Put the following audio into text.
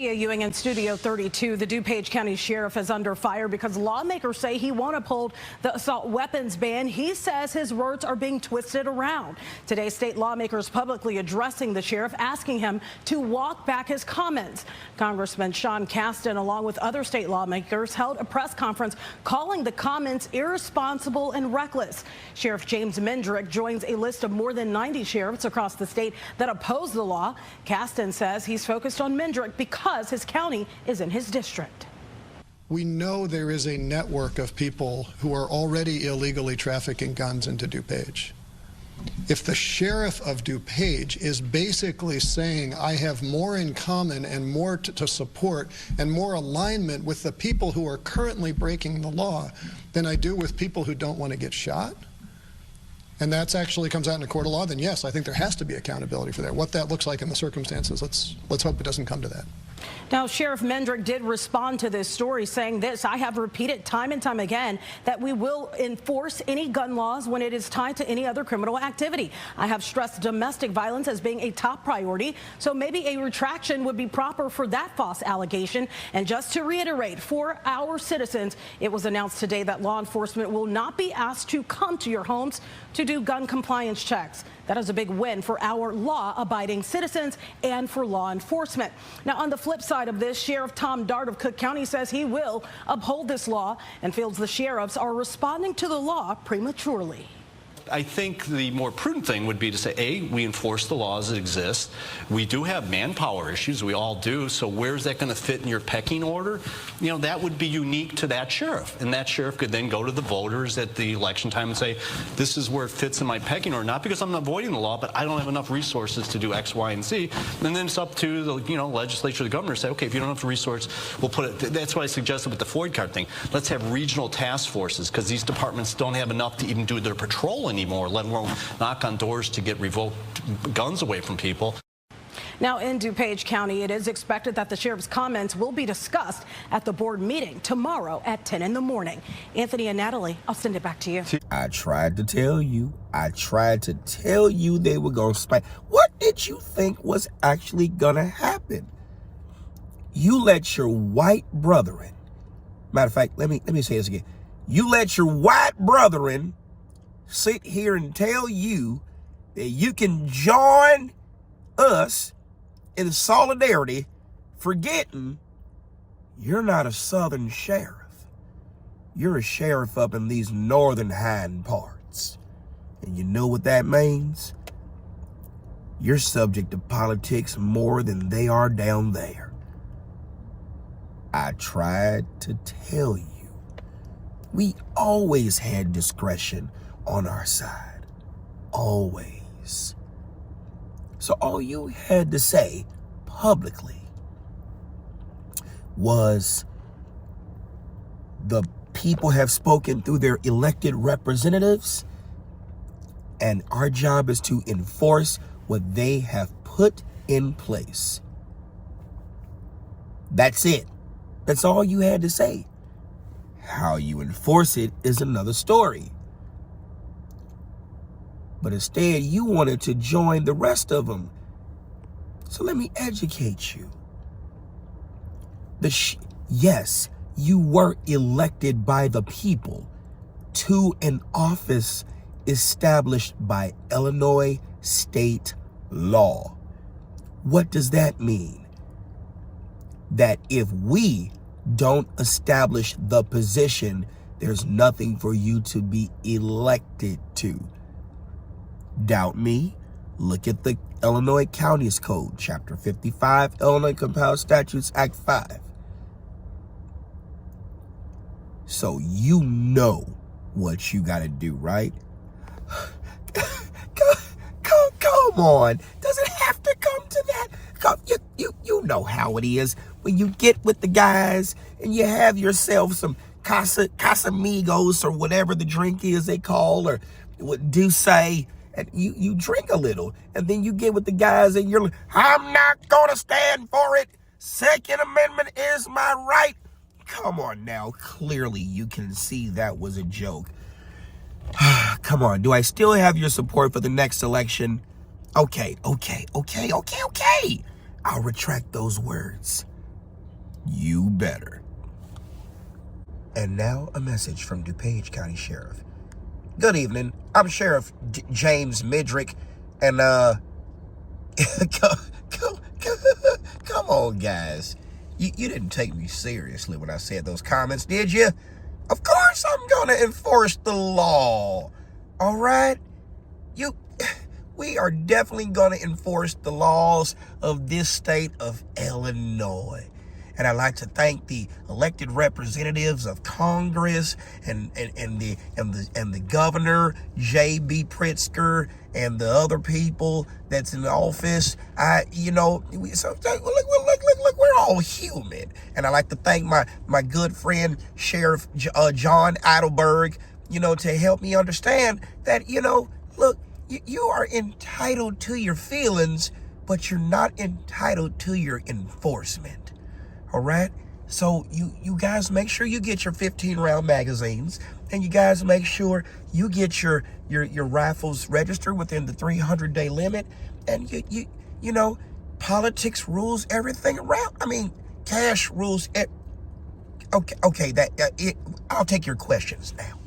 Ewing in Studio 32. The DuPage County Sheriff is under fire because lawmakers say he won't uphold the assault weapons ban. He says his words are being twisted around. Today, state lawmakers publicly addressing the sheriff, asking him to walk back his comments. Congressman Sean Casten, along with other state lawmakers, held a press conference calling the comments irresponsible and reckless. Sheriff James Mendrick joins a list of more than 90 sheriffs across the state that oppose the law. Casten says he's focused on Mendrick because his county is in his district. We know there is a network of people who are already illegally trafficking guns into DuPage. If the sheriff of DuPage is basically saying, I have more in common and more to support and more alignment with the people who are currently breaking the law than I do with people who don't want to get shot, and that actually comes out in a court of law, then yes, I think there has to be accountability for that. What that looks like in the circumstances, let's hope it doesn't come to that. Now, Sheriff Mendrick did respond to this story saying this: I have repeated time and time again that we will enforce any gun laws when it is tied to any other criminal activity. I have stressed domestic violence as being a top priority, so maybe a retraction would be proper for that false allegation. And just to reiterate, for our citizens, it was announced today that law enforcement will not be asked to come to your homes to do gun compliance checks. That is a big win for our law-abiding citizens and for law enforcement. Now, on the flip side of this, Sheriff Tom Dart of Cook County says he will uphold this law and feels the sheriffs are responding to the law prematurely. I think the more prudent thing would be to say, A, we enforce the laws that exist. We do have manpower issues, we all do, so where's that going to fit in your pecking order? You know, that would be unique to that sheriff, and that sheriff could then go to the voters at the election time and say, this is where it fits in my pecking order, not because I'm avoiding the law, but I don't have enough resources to do X, Y, and Z. And then it's up to the legislature, the governor, to say, okay, if you don't have the resource, we'll put it. That's what I suggested with the Floyd card thing. Let's have regional task forces, because these departments don't have enough to even do their patrol anymore, let alone knock on doors to get revoked guns away from people. Now, in DuPage County, it is expected that the sheriff's comments will be discussed at the board meeting tomorrow at 10 in the morning. Anthony and Natalie, I'll send it back to you. I tried to tell you. They were going to spike. What did you think was actually going to happen? You let your white brethren, matter of fact, let me say this again. You let your white brethren sit here and tell you that you can join us in solidarity, forgetting you're not a southern sheriff. You're a sheriff up in these northern hind parts. And you know what that means? You're subject to politics more than they are down there. I tried to tell you. We always had discretion on our side. Always. So all you had to say publicly was the people have spoken through their elected representatives, and our job is to enforce what they have put in place. That's it. That's all you had to say. How you enforce it is another story. But instead, you wanted to join the rest of them. So let me educate you. Yes, you were elected by the people to an office established by Illinois state law. What does that mean? That if we don't establish the position, there's nothing for you to be elected to. Doubt me? Look at the Illinois Counties Code, Chapter 55, Illinois Compiled Statutes, Act 5. So you know what you got to do, right? Come on. Does it have to come to that? You know how it is when you get with the guys and you have yourself some Casamigos or whatever the drink is they call, or what do say. And you drink a little, and then you get with the guys and you're like, I'm not gonna stand for it. Second Amendment is my right. Come on now, clearly you can see that was a joke. Come on, do I still have your support for the next election? Okay. I'll retract those words. You better. And now a message from DuPage County Sheriff. Good evening. I'm Sheriff James Midrick, and come on, guys. You didn't take me seriously when I said those comments, did you? Of course I'm gonna enforce the law. All right? We are definitely gonna enforce the laws of this state of Illinois. And I'd like to thank the elected representatives of Congress and the governor, J.B. Pritzker, and the other people that's in office. Look, we're all human. And I'd like to thank my good friend, Sheriff John Eidelberg, to help me understand that, look, you are entitled to your feelings, but you're not entitled to your enforcement. All right, so you guys make sure you get your 15-round magazines, and you guys make sure you get your rifles registered within the 300-day limit, and politics rules everything around. I mean, cash rules. Okay, I'll take your questions now.